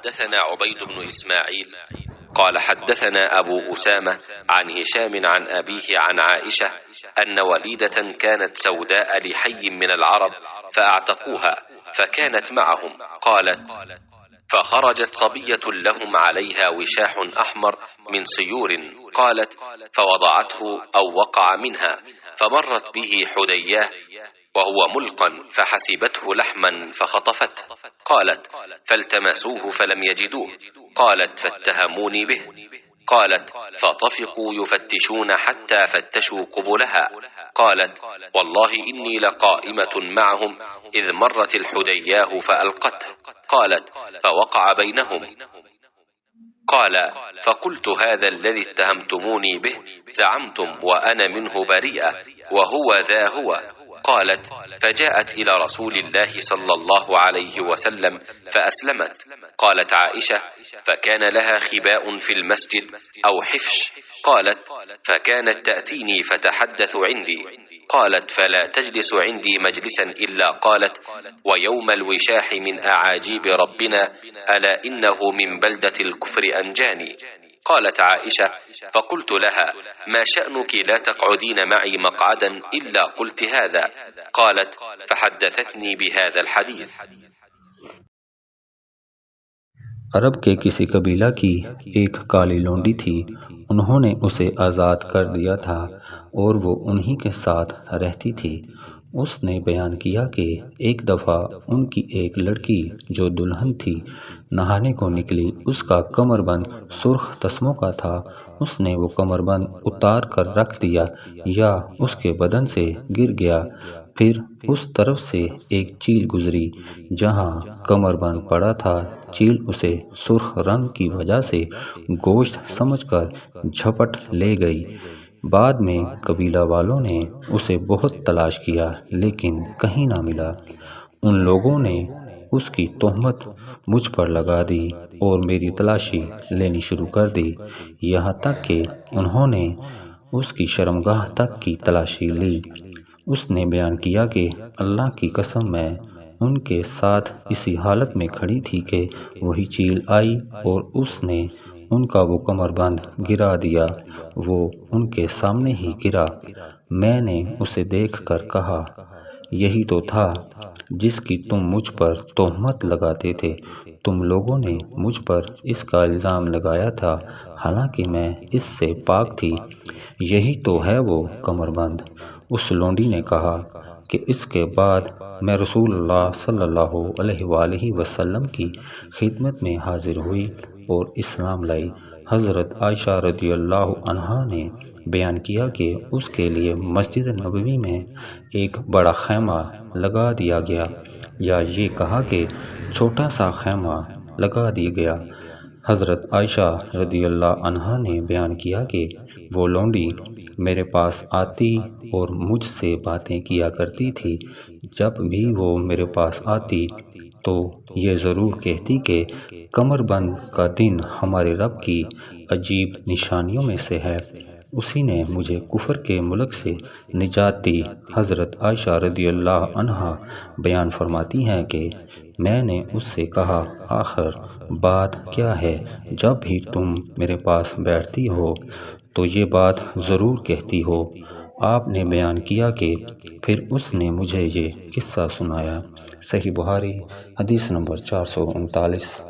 حدثنا عبيد بن إسماعيل قال حدثنا أبو أسامة عن هشام عن أبيه عن عائشة أن وليدة كانت سوداء لحي من العرب فأعتقوها فكانت معهم. قالت: فخرجت صبية لهم عليها وشاح أحمر من صيور. قالت: فوضعته أو وقع منها فمرت به حدياه وهو ملقا فحسبته لحما فخطفته. قالت: فالتمسوه فلم يجدوه. قالت: فاتهموني به. قالت: فطفقوا يفتشون حتى فتشوا قبلها. قالت: والله إني لقائمة معهم إذ مرت الحدياه فألقته. قالت: فوقع بينهم. قال: فقلت: هذا الذي اتهمتموني به زعمتم وأنا منه بريئة وهو ذا هو. قالت: فجاءت إلى رسول الله صلى الله عليه وسلم فأسلمت. قالت عائشة: فكان لها خباء في المسجد أو حفش. قالت: فكانت تأتيني فتحدث عندي. قالت: فلا تجلس عندي مجلسا إلا قالت: ويوم الوشاح من أعاجيب ربنا ألا إنه من بلدة الكفر أنجاني. قالت عائشة: فقلت لها: ما شأنك لا تقعدين معي مقعدا إلا قلت هذا. قالت: فحدثتني بهذا الحديث. عرب کے کسی قبیلہ کی ایک کالی لونڈی تھی، انہوں نے اسے آزاد کر دیا تھا اور وہ انہی کے ساتھ رہتی تھی۔ اس نے بیان کیا کہ ایک دفعہ ان کی ایک لڑکی جو دلہن تھی نہانے کو نکلی، اس کا کمر بند سرخ تسموں کا تھا، اس نے وہ کمر بند اتار کر رکھ دیا یا اس کے بدن سے گر گیا، پھر اس طرف سے ایک چیل گزری جہاں کمر بند پڑا تھا، چیل اسے سرخ رنگ کی وجہ سے گوشت سمجھ کر جھپٹ لے گئی۔ بعد میں قبیلہ والوں نے اسے بہت تلاش کیا لیکن کہیں نہ ملا۔ ان لوگوں نے اس کی تہمت مجھ پر لگا دی اور میری تلاشی لینی شروع کر دی، یہاں تک کہ انہوں نے اس کی شرمگاہ تک کی تلاشی لی۔ اس نے بیان کیا کہ اللہ کی قسم میں ان کے ساتھ اسی حالت میں کھڑی تھی کہ وہی چیل آئی اور اس نے ان کا وہ کمر بند گرا دیا، وہ ان کے سامنے ہی گرا۔ میں نے اسے دیکھ کر کہا: یہی تو تھا جس کی تم مجھ پر تہمت لگاتے تھے، تم لوگوں نے مجھ پر اس کا الزام لگایا تھا حالانکہ میں اس سے پاک تھی، یہی تو ہے وہ کمر بند۔ اس لونڈی نے کہا کہ اس کے بعد میں رسول اللہ صلی اللہ علیہ وآلہ وسلم کی خدمت میں حاضر ہوئی اور اسلام لائی۔ حضرت عائشہ رضی اللہ عنہا نے بیان کیا کہ اس کے لیے مسجد نبوی میں ایک بڑا خیمہ لگا دیا گیا، یا یہ کہا کہ چھوٹا سا خیمہ لگا دیا گیا۔ حضرت عائشہ رضی اللہ عنہا نے بیان کیا کہ وہ لونڈی میرے پاس آتی اور مجھ سے باتیں کیا کرتی تھی، جب بھی وہ میرے پاس آتی تو یہ ضرور کہتی کہ کمر بند کا دن ہمارے رب کی عجیب نشانیوں میں سے ہے، اسی نے مجھے کفر کے ملک سے نجات دی۔ حضرت عائشہ رضی اللہ عنہا بیان فرماتی ہیں کہ میں نے اس سے کہا: آخر بات کیا ہے؟ جب بھی تم میرے پاس بیٹھتی ہو تو یہ بات ضرور کہتی ہو۔ آپ نے بیان کیا کہ پھر اس نے مجھے یہ قصہ سنایا۔ صحیح بخاری حدیث نمبر 439۔